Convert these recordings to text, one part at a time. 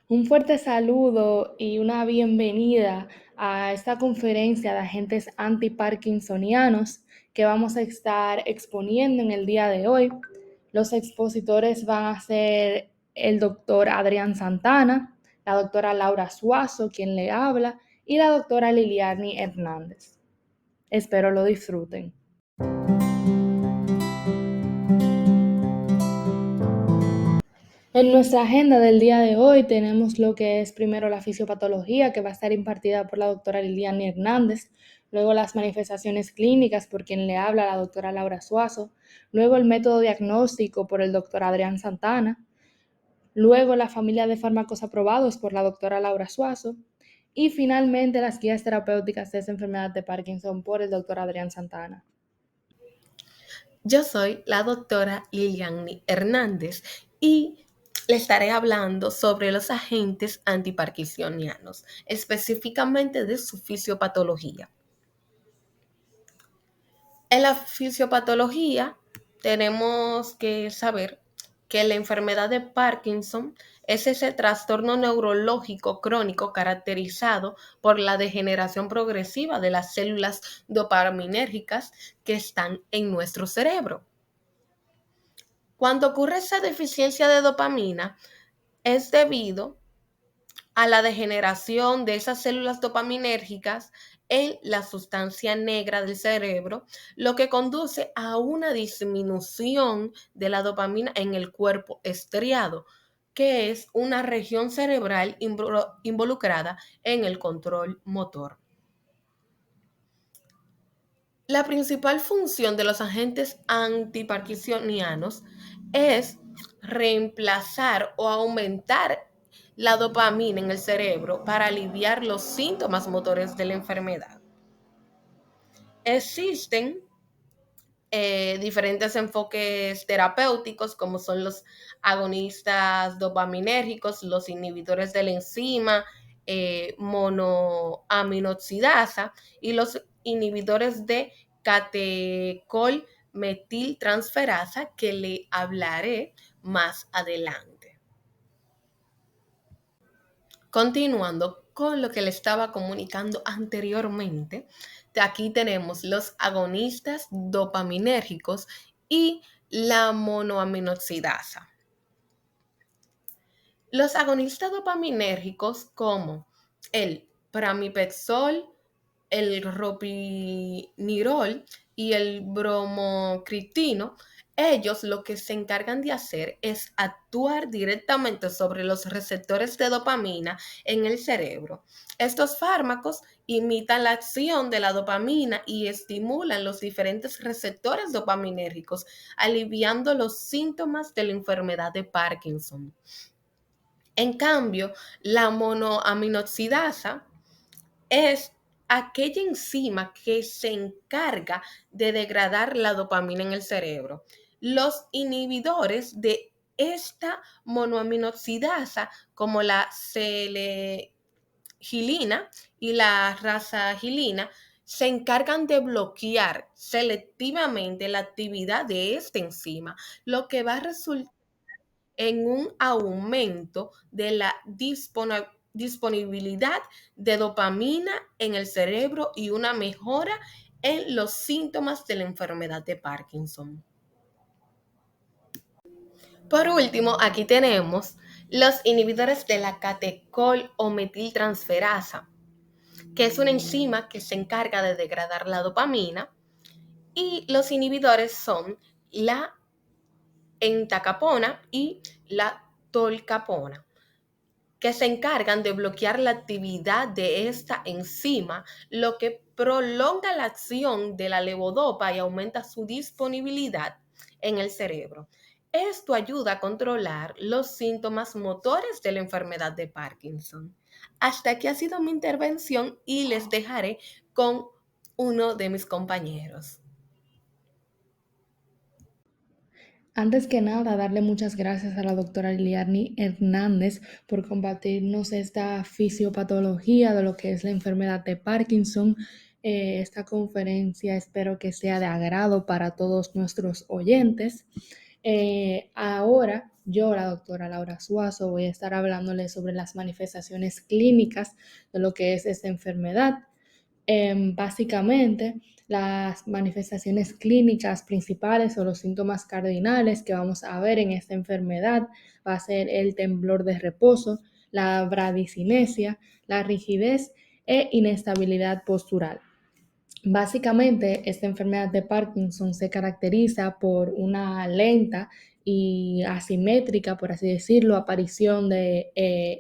Un fuerte saludo y una bienvenida a esta conferencia de agentes antiparkinsonianos que vamos a estar exponiendo en el día de hoy. Los expositores van a ser el doctor Adrián Santana, la doctora Laura Suazo, quien le habla, y la doctora Liliani Hernández. Espero lo disfruten. En nuestra agenda del día de hoy tenemos lo que es primero la fisiopatología, que va a estar impartida por la doctora Liliani Hernández, luego las manifestaciones clínicas por quien le habla la doctora Laura Suazo, luego el método diagnóstico por el doctor Adrián Santana, luego la familia de fármacos aprobados por la doctora Laura Suazo y finalmente las guías terapéuticas de esta enfermedad de Parkinson por el doctor Adrián Santana. Yo soy la doctora Liliani Hernández y le estaré hablando sobre los agentes antiparkinsonianos, específicamente de su fisiopatología. En la fisiopatología tenemos que saber que la enfermedad de Parkinson es ese trastorno neurológico crónico caracterizado por la degeneración progresiva de las células dopaminérgicas que están en nuestro cerebro. Cuando ocurre esa deficiencia de dopamina, es debido a la degeneración de esas células dopaminérgicas en la sustancia negra del cerebro, lo que conduce a una disminución de la dopamina en el cuerpo estriado, que es una región cerebral involucrada en el control motor. La principal función de los agentes antiparkinsonianos es reemplazar o aumentar la dopamina en el cerebro para aliviar los síntomas motores de la enfermedad. Existen diferentes enfoques terapéuticos como son los agonistas dopaminérgicos, los inhibidores de la enzima monoaminoxidasa y los inhibidores de catecolmetiltransferasa que le hablaré más adelante. Continuando con lo que le estaba comunicando anteriormente, aquí tenemos los agonistas dopaminérgicos y la monoaminoxidasa. Los agonistas dopaminérgicos como el pramipexol, el ropinirol y el bromocriptino, ellos lo que se encargan de hacer es actuar directamente sobre los receptores de dopamina en el cerebro. Estos fármacos imitan la acción de la dopamina y estimulan los diferentes receptores dopaminérgicos, aliviando los síntomas de la enfermedad de Parkinson. En cambio, la monoaminoxidasa es aquella enzima que se encarga de degradar la dopamina en el cerebro. Los inhibidores de esta monoaminoxidasa, como la selegilina y la rasagilina, se encargan de bloquear selectivamente la actividad de esta enzima, lo que va a resultar en un aumento de la disponibilidad de dopamina en el cerebro y una mejora en los síntomas de la enfermedad de Parkinson. Por último, aquí tenemos los inhibidores de la catecol o metiltransferasa, que es una enzima que se encarga de degradar la dopamina, y los inhibidores son la entacapona y la tolcapona, que se encargan de bloquear la actividad de esta enzima, lo que prolonga la acción de la levodopa y aumenta su disponibilidad en el cerebro. Esto ayuda a controlar los síntomas motores de la enfermedad de Parkinson. Hasta aquí ha sido mi intervención y les dejaré con uno de mis compañeros. Antes que nada, darle muchas gracias a la doctora Liliani Hernández por compartirnos esta fisiopatología de lo que es la enfermedad de Parkinson. Esta conferencia espero que sea de agrado para todos nuestros oyentes. Ahora Yo, la doctora Laura Suazo, voy a estar hablándoles sobre las manifestaciones clínicas de lo que es esta enfermedad. Básicamente, las manifestaciones clínicas principales o los síntomas cardinales que vamos a ver en esta enfermedad va a ser el temblor de reposo, la bradicinesia, la rigidez e inestabilidad postural. Básicamente, esta enfermedad de Parkinson se caracteriza por una lenta y asimétrica, por así decirlo, aparición de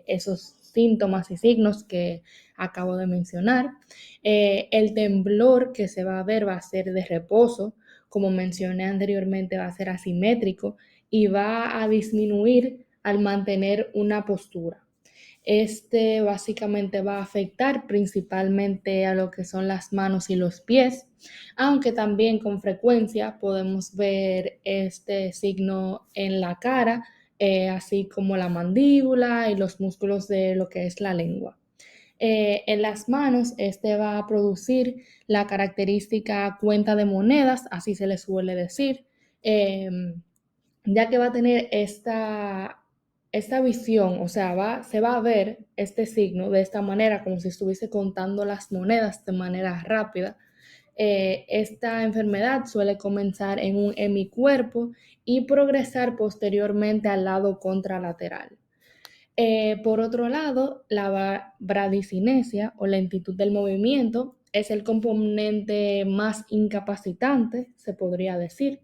esos síntomas y signos que acabo de mencionar. El temblor que se va a ver va a ser de reposo, como mencioné anteriormente, va a ser asimétrico y va a disminuir al mantener una postura. Este básicamente va a afectar principalmente a lo que son las manos y los pies, aunque también con frecuencia podemos ver este signo en la cara, así como la mandíbula y los músculos de lo que es la lengua. En las manos, este va a producir la característica cuenta de monedas, así se le suele decir, eh, ya que va a tener esta visión, o sea, se va a ver este signo de esta manera, como si estuviese contando las monedas de manera rápida. Esta enfermedad suele comenzar en un hemicuerpo y progresar posteriormente al lado contralateral. Por otro lado, la bradicinesia o lentitud del movimiento es el componente más incapacitante, se podría decir.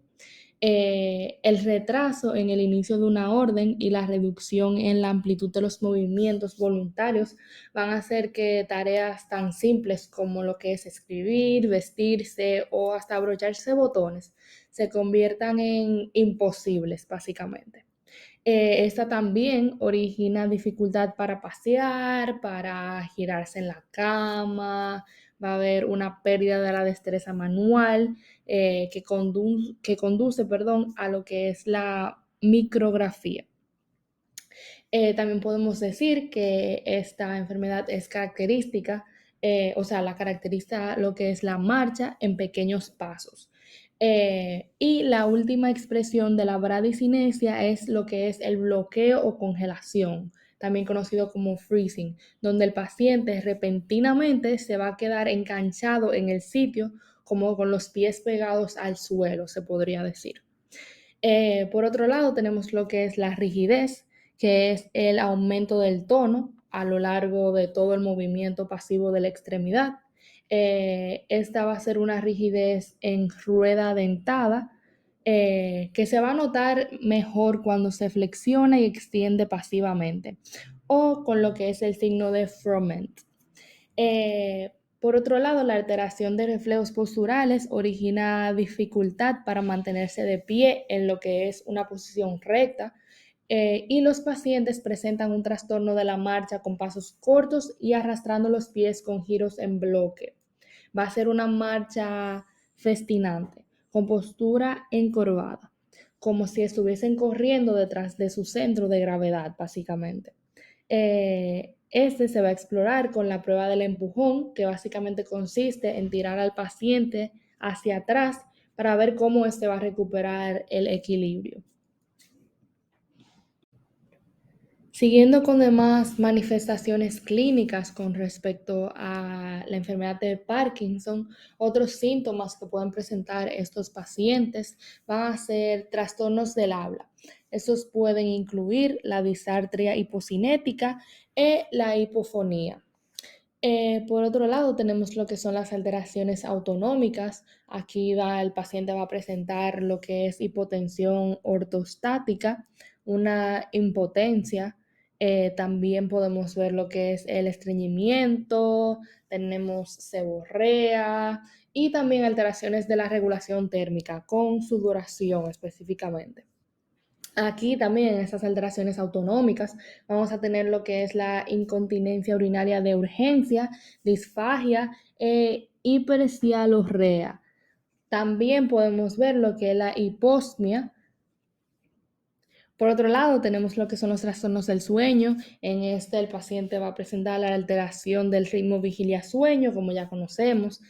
El retraso en el inicio de una orden y la reducción en la amplitud de los movimientos voluntarios van a hacer que tareas tan simples como lo que es escribir, vestirse o hasta abrocharse botones se conviertan en imposibles, básicamente. Esta también origina dificultad para pasear, para girarse en la cama, va a haber una pérdida de la destreza manual que conduce, perdón, a lo que es la micrografía. También podemos decir que esta enfermedad es característica, o sea, la caracteriza lo que es la marcha en pequeños pasos. Y la última expresión de la bradicinesia es lo que es el bloqueo o congelación, también conocido como freezing, donde el paciente repentinamente se va a quedar enganchado en el sitio, como con los pies pegados al suelo, se podría decir. Por otro lado, tenemos lo que es la rigidez, que es el aumento del tono a lo largo de todo el movimiento pasivo de la extremidad. Esta va a ser una rigidez en rueda dentada, que se va a notar mejor cuando se flexiona y extiende pasivamente, o con lo que es el signo de Froment. Por otro lado, la alteración de reflejos posturales origina dificultad para mantenerse de pie en lo que es una posición recta, y los pacientes presentan un trastorno de la marcha con pasos cortos y arrastrando los pies con giros en bloque. Va a ser una marcha festinante, con postura encorvada, como si estuviesen corriendo detrás de su centro de gravedad, básicamente. Este se va a explorar con la prueba del empujón, que básicamente consiste en tirar al paciente hacia atrás para ver cómo este va a recuperar el equilibrio. Siguiendo con demás manifestaciones clínicas con respecto a la enfermedad de Parkinson, otros síntomas que pueden presentar estos pacientes van a ser trastornos del habla. Estos pueden incluir la disartria hipocinética y la hipofonía. Por otro lado, tenemos lo que son las alteraciones autonómicas. Aquí el paciente va a presentar lo que es hipotensión ortostática, una impotencia. También podemos ver lo que es el estreñimiento, tenemos seborrea y también alteraciones de la regulación térmica con sudoración específicamente. Aquí también en estas alteraciones autonómicas vamos a tener lo que es la incontinencia urinaria de urgencia, disfagia e hipercialorrea. También podemos ver lo que es la hiposmia. Por otro lado, tenemos lo que son los trastornos del sueño. En este, el paciente va a presentar la alteración del ritmo vigilia-sueño, como ya conocemos.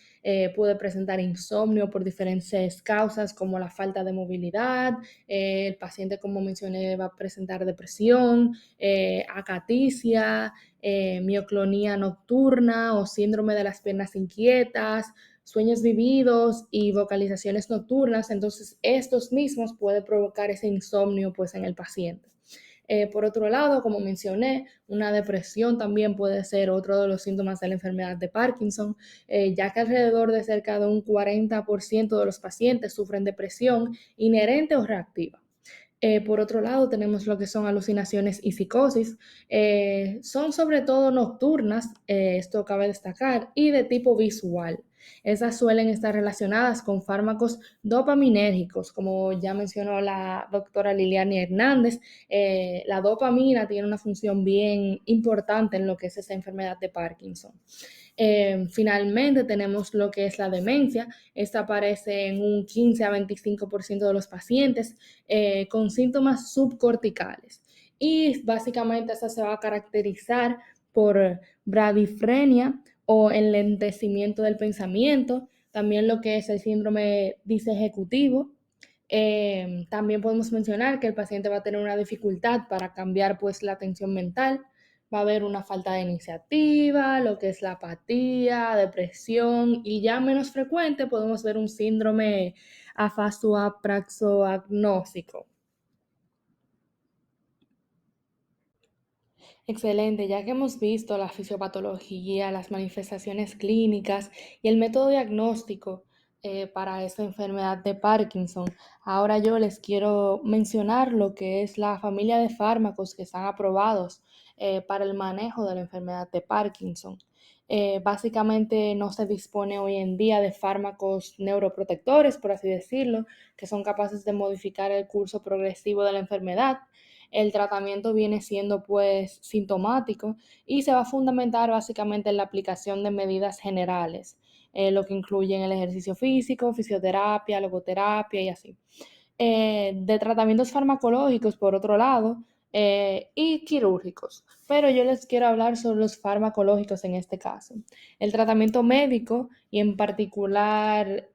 puede presentar insomnio por diferentes causas como la falta de movilidad, el paciente, como mencioné, va a presentar depresión, acaticia, mioclonía nocturna o síndrome de las piernas inquietas, sueños vividos y vocalizaciones nocturnas. Entonces, estos mismos pueden provocar ese insomnio pues en el paciente. Por otro lado, como mencioné, una depresión también puede ser otro de los síntomas de la enfermedad de Parkinson, ya que alrededor de cerca de un 40% de los pacientes sufren depresión inherente o reactiva. Por otro lado, tenemos lo que son alucinaciones y psicosis. Son sobre todo nocturnas, esto cabe destacar, y de tipo visual. Esas suelen estar relacionadas con fármacos dopaminérgicos, como ya mencionó la doctora Liliana Hernández. La dopamina tiene una función bien importante en lo que es esa enfermedad de Parkinson. Finalmente tenemos lo que es la demencia. Esta aparece en un 15 a 25% de los pacientes con síntomas subcorticales. Y básicamente esta se va a caracterizar por bradifrenia o enlentecimiento del pensamiento, también lo que es el síndrome disejecutivo. También podemos mencionar que el paciente va a tener una dificultad para cambiar pues la atención mental, va a haber una falta de iniciativa, lo que es la apatía, depresión y ya menos frecuente podemos ver un síndrome afaso-apraxoagnóstico. Excelente, ya que hemos visto la fisiopatología, las manifestaciones clínicas y el método diagnóstico para esta enfermedad de Parkinson, ahora yo les quiero mencionar lo que es la familia de fármacos que están aprobados para el manejo de la enfermedad de Parkinson. Básicamente no se dispone hoy en día de fármacos neuroprotectores, por así decirlo, que son capaces de modificar el curso progresivo de la enfermedad. El tratamiento viene siendo pues sintomático y se va a fundamentar básicamente en la aplicación de medidas generales, lo que incluyen el ejercicio físico, fisioterapia, logoterapia y así. De tratamientos farmacológicos, por otro lado, y quirúrgicos. Pero yo les quiero hablar sobre los farmacológicos en este caso. El tratamiento médico y en particular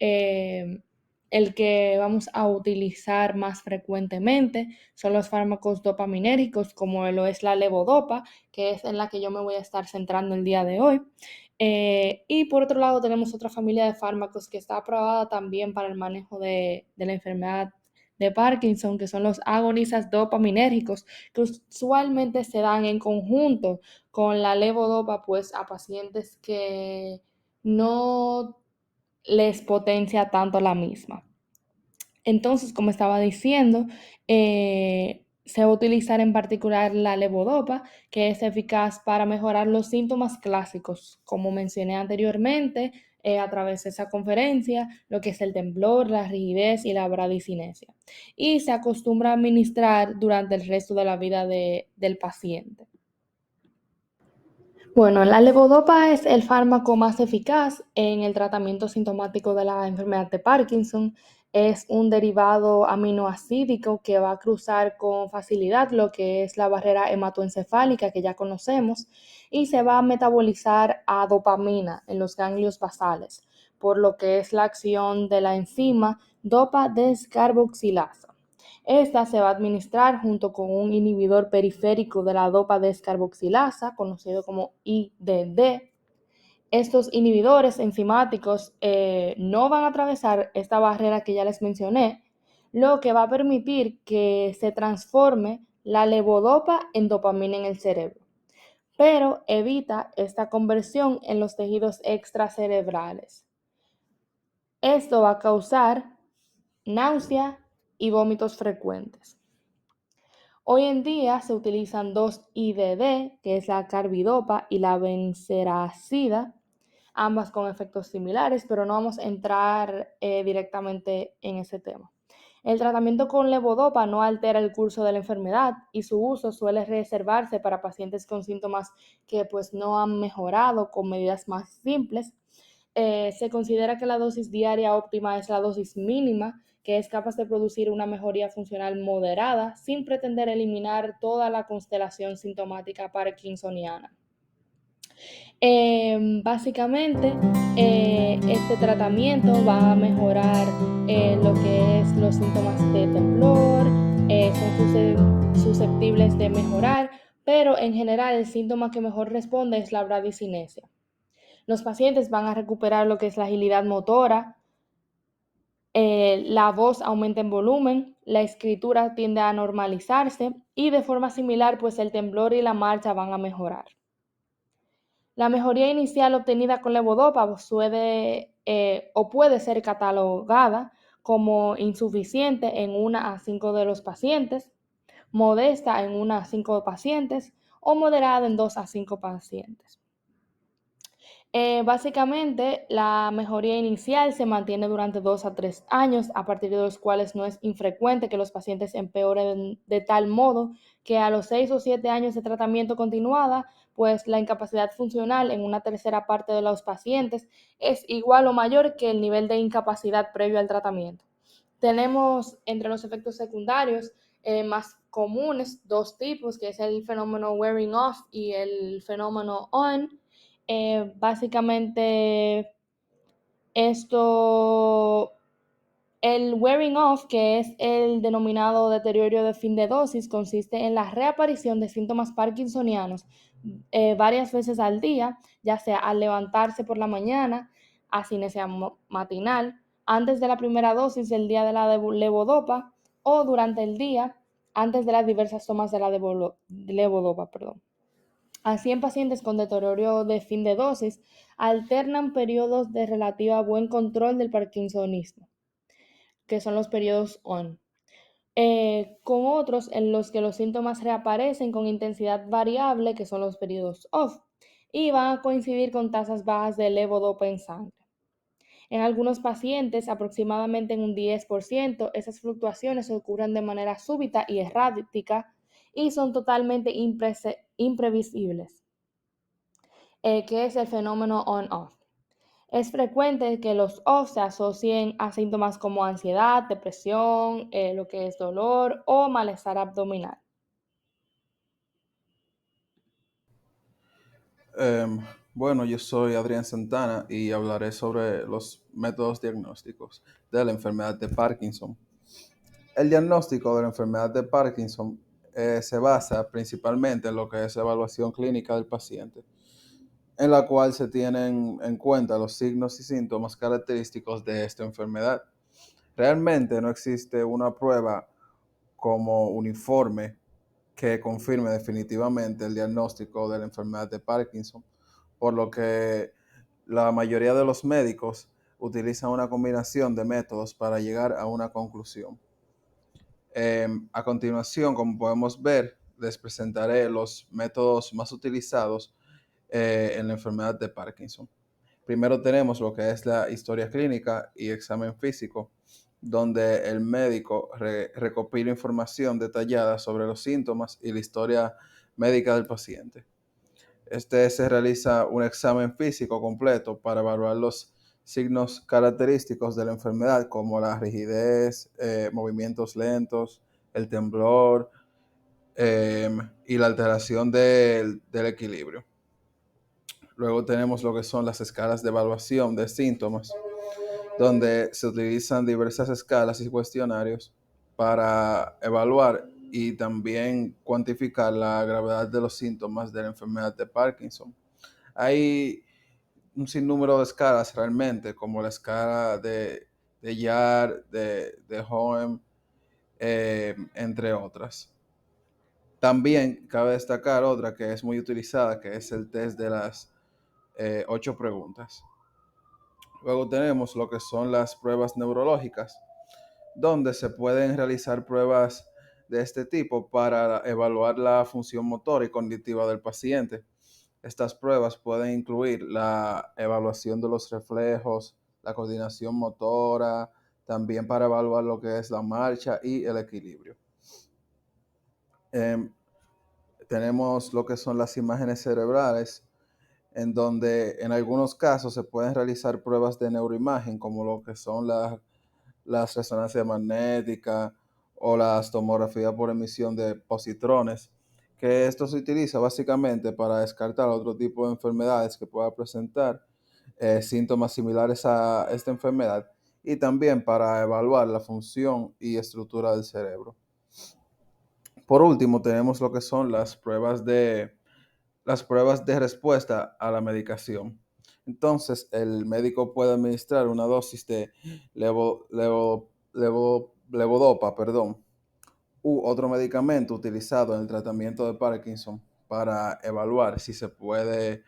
el que vamos a utilizar más frecuentemente son los fármacos dopaminérgicos, como lo es la levodopa, que es en la que yo me voy a estar centrando el día de hoy. Y por otro lado tenemos otra familia de fármacos que está aprobada también para el manejo de la enfermedad de Parkinson, que son los agonistas dopaminérgicos, que usualmente se dan en conjunto con la levodopa, pues a pacientes que no les potencia tanto la misma. Entonces, como estaba diciendo, se va a utilizar en particular la levodopa, que es eficaz para mejorar los síntomas clásicos, como mencioné anteriormente, a través de esa conferencia, lo que es el temblor, la rigidez y la bradicinesia. Y se acostumbra a administrar durante el resto de la vida del paciente. Bueno, la levodopa es el fármaco más eficaz en el tratamiento sintomático de la enfermedad de Parkinson. Es un derivado aminoacídico que va a cruzar con facilidad lo que es la barrera hematoencefálica que ya conocemos y se va a metabolizar a dopamina en los ganglios basales, por lo que es la acción de la enzima dopa descarboxilasa. Esta se va a administrar junto con un inhibidor periférico de la dopa descarboxilasa, conocido como IDD. Estos inhibidores enzimáticos no van a atravesar esta barrera que ya les mencioné, lo que va a permitir que se transforme la levodopa en dopamina en el cerebro, pero evita esta conversión en los tejidos extracerebrales. Esto va a causar náusea y vómitos frecuentes. Hoy en día se utilizan dos IDD, que es la carbidopa y la benseracida, ambas con efectos similares, pero no vamos a entrar directamente en ese tema. El tratamiento con levodopa no altera el curso de la enfermedad y su uso suele reservarse para pacientes con síntomas que pues no han mejorado con medidas más simples. Se considera que la dosis diaria óptima es la dosis mínima, que es capaz de producir una mejoría funcional moderada sin pretender eliminar toda la constelación sintomática parkinsoniana. Básicamente, este tratamiento va a mejorar lo que es los síntomas de temblor, son susceptibles de mejorar, pero en general el síntoma que mejor responde es la bradicinesia. Los pacientes van a recuperar lo que es la agilidad motora, la voz aumenta en volumen, la escritura tiende a normalizarse y de forma similar, pues el temblor y la marcha van a mejorar. La mejoría inicial obtenida con levodopa puede ser catalogada como insuficiente en 1 a 5 de los pacientes, modesta en 1 a 5 pacientes o moderada en 2 a 5 pacientes. Básicamente, la mejoría inicial se mantiene durante 2 a 3 años, a partir de los cuales no es infrecuente que los pacientes empeoren de tal modo que a los 6 o 7 años de tratamiento continuada, pues la incapacidad funcional en una tercera parte de los pacientes es igual o mayor que el nivel de incapacidad previo al tratamiento. Tenemos entre los efectos secundarios más comunes dos tipos, que es el fenómeno wearing off y el fenómeno on. Básicamente, esto, el wearing off, que es el denominado deterioro de fin de dosis, consiste en la reaparición de síntomas parkinsonianos varias veces al día, ya sea al levantarse por la mañana, asinesia matinal, antes de la primera dosis del día de la levodopa o durante el día antes de las diversas tomas de la levodopa. Así, en pacientes con deterioro de fin de dosis, alternan periodos de relativa buen control del parkinsonismo, que son los periodos ON, con otros en los que los síntomas reaparecen con intensidad variable, que son los periodos OFF, y van a coincidir con tasas bajas de levodopa en sangre. En algunos pacientes, aproximadamente en un 10%, esas fluctuaciones ocurren de manera súbita y errática y son totalmente imprevisibles, que es el fenómeno on-off. Es frecuente que los off se asocien a síntomas como ansiedad, depresión, lo que es dolor o malestar abdominal. Em, bueno, yo soy Adrián Santana y hablaré sobre los métodos diagnósticos de la enfermedad de Parkinson. El diagnóstico de la enfermedad de Parkinson se basa principalmente en lo que es la evaluación clínica del paciente, en la cual se tienen en cuenta los signos y síntomas característicos de esta enfermedad. Realmente no existe una prueba como uniforme que confirme definitivamente el diagnóstico de la enfermedad de Parkinson, por lo que la mayoría de los médicos utilizan una combinación de métodos para llegar a una conclusión. A continuación, como podemos ver, les presentaré los métodos más utilizados en la enfermedad de Parkinson. Primero tenemos lo que es la historia clínica y examen físico, donde el médico recopila información detallada sobre los síntomas y la historia médica del paciente. Se realiza un examen físico completo para evaluar los signos característicos de la enfermedad, como la rigidez, movimientos lentos, el temblor y la alteración del equilibrio. Luego tenemos lo que son las escalas de evaluación de síntomas, donde se utilizan diversas escalas y cuestionarios para evaluar y también cuantificar la gravedad de los síntomas de la enfermedad de Parkinson. Hay un sinnúmero de escalas realmente, como la escala de Yard, de Hohem, entre otras. También cabe destacar otra que es muy utilizada, que es el test de las 8 preguntas. Luego tenemos lo que son las pruebas neurológicas, donde se pueden realizar pruebas de este tipo para evaluar la función motora y cognitiva del paciente. Estas pruebas pueden incluir la evaluación de los reflejos, la coordinación motora, también para evaluar lo que es la marcha y el equilibrio. Em, Tenemos lo que son las imágenes cerebrales, en donde en algunos casos se pueden realizar pruebas de neuroimagen, como lo que son las resonancias magnéticas o las tomografías por emisión de positrones, que esto se utiliza básicamente para descartar otro tipo de enfermedades que pueda presentar síntomas similares a esta enfermedad y también para evaluar la función y estructura del cerebro. Por último, tenemos lo que son las pruebas de respuesta a la medicación. Entonces, el médico puede administrar una dosis de levodopa, u otro medicamento utilizado en el tratamiento de Parkinson para evaluar si se puede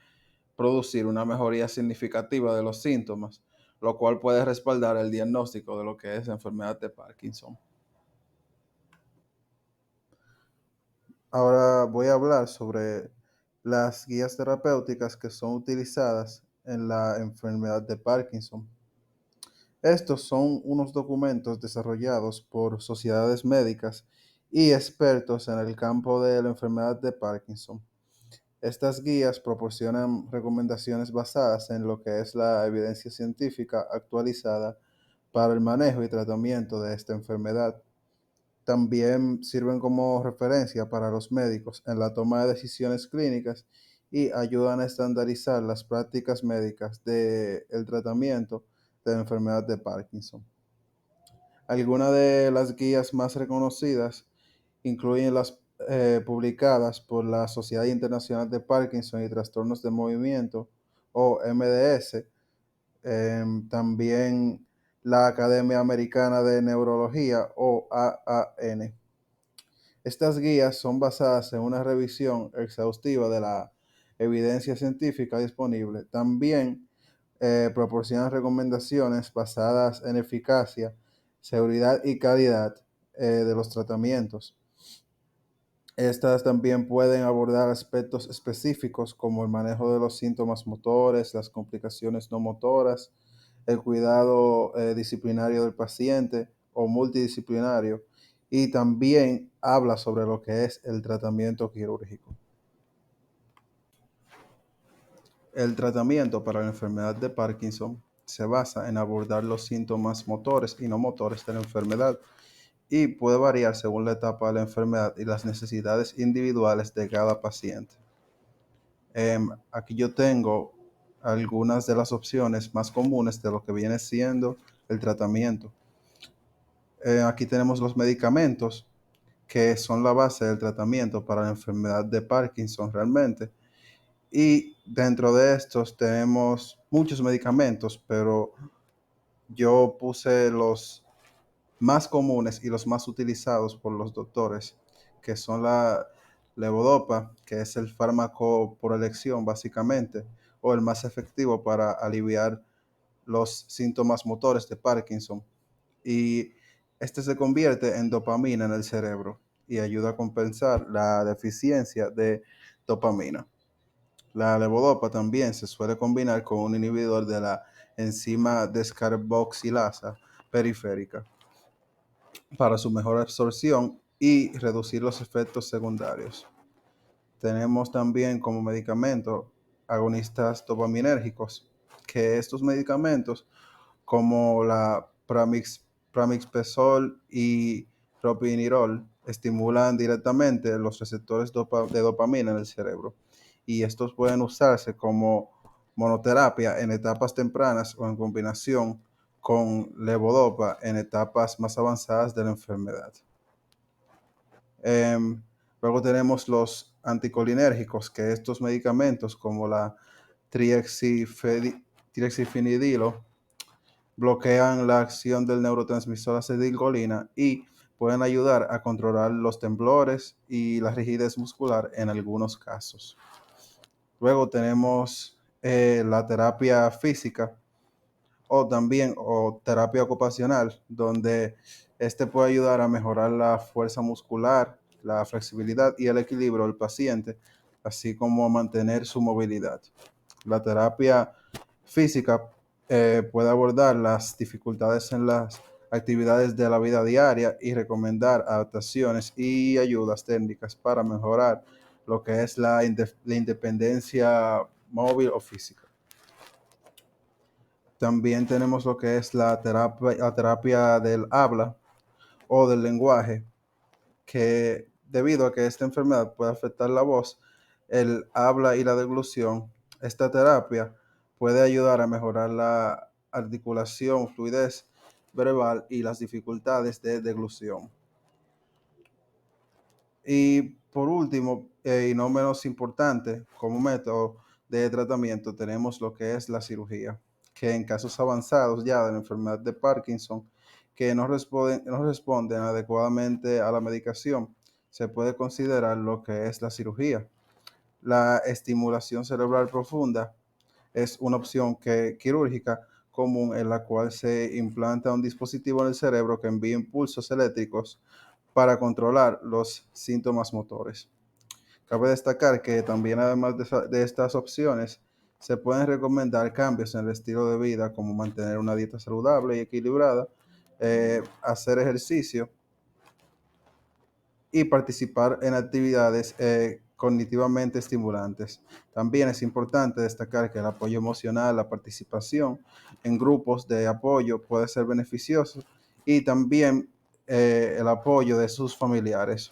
producir una mejoría significativa de los síntomas, lo cual puede respaldar el diagnóstico de lo que es la enfermedad de Parkinson. Ahora voy a hablar sobre las guías terapéuticas que son utilizadas en la enfermedad de Parkinson. Estos son unos documentos desarrollados por sociedades médicas y expertos en el campo de la enfermedad de Parkinson. Estas guías proporcionan recomendaciones basadas en lo que es la evidencia científica actualizada para el manejo y tratamiento de esta enfermedad. También sirven como referencia para los médicos en la toma de decisiones clínicas y ayudan a estandarizar las prácticas médicas del tratamiento de la enfermedad de Parkinson. Algunas de las guías más reconocidas incluyen las publicadas por la Sociedad Internacional de Parkinson y Trastornos de Movimiento, o MDS, también la Academia Americana de Neurología, o AAN. Estas guías son basadas en una revisión exhaustiva de la evidencia científica disponible. También proporcionan recomendaciones basadas en eficacia, seguridad y calidad de los tratamientos. Estas también pueden abordar aspectos específicos como el manejo de los síntomas motores, las complicaciones no motoras, el cuidado disciplinario del paciente o multidisciplinario, y también habla sobre lo que es el tratamiento quirúrgico. El tratamiento para la enfermedad de Parkinson se basa en abordar los síntomas motores y no motores de la enfermedad y puede variar según la etapa de la enfermedad y las necesidades individuales de cada paciente. Aquí yo tengo algunas de las opciones más comunes de lo que viene siendo el tratamiento. Aquí tenemos los medicamentos, que son la base del tratamiento para la enfermedad de Parkinson realmente. Y dentro de estos tenemos muchos medicamentos, pero yo puse los más comunes y los más utilizados por los doctores, que son la levodopa, que es el fármaco por elección básicamente, o el más efectivo para aliviar los síntomas motores de Parkinson. Y este se convierte en dopamina en el cerebro y ayuda a compensar la deficiencia de dopamina. La levodopa también se suele combinar con un inhibidor de la enzima descarboxilasa periférica para su mejor absorción y reducir los efectos secundarios. Tenemos también como medicamento agonistas dopaminérgicos, que estos medicamentos como la pramipexol y ropinirol estimulan directamente los receptores de dopamina en el cerebro, y estos pueden usarse como monoterapia en etapas tempranas o en combinación con levodopa en etapas más avanzadas de la enfermedad. Em, Luego tenemos los anticolinérgicos, que estos medicamentos como la triexifenidilo bloquean la acción del neurotransmisor acetilcolina y pueden ayudar a controlar los temblores y la rigidez muscular en algunos casos. Luego tenemos la terapia física o terapia ocupacional, donde este puede ayudar a mejorar la fuerza muscular, la flexibilidad y el equilibrio del paciente, así como a mantener su movilidad. La terapia física puede abordar las dificultades en las actividades de la vida diaria y recomendar adaptaciones y ayudas técnicas para mejorar lo que es la independencia móvil o física. También tenemos lo que es la terapia del habla o del lenguaje, que debido a que esta enfermedad puede afectar la voz, el habla y la deglución. Esta terapia puede ayudar a mejorar la articulación, fluidez verbal y las dificultades de deglución. Y por último, y no menos importante, como método de tratamiento tenemos lo que es la cirugía, que en casos avanzados ya de la enfermedad de Parkinson, que no responden adecuadamente a la medicación, se puede considerar lo que es la cirugía. La estimulación cerebral profunda es una opción quirúrgica común en la cual se implanta un dispositivo en el cerebro que envía impulsos eléctricos para controlar los síntomas motores. Cabe destacar que también además de estas opciones, se pueden recomendar cambios en el estilo de vida como mantener una dieta saludable y equilibrada, hacer ejercicio y participar en actividades cognitivamente estimulantes. También es importante destacar que el apoyo emocional, la participación en grupos de apoyo puede ser beneficioso y también el apoyo de sus familiares.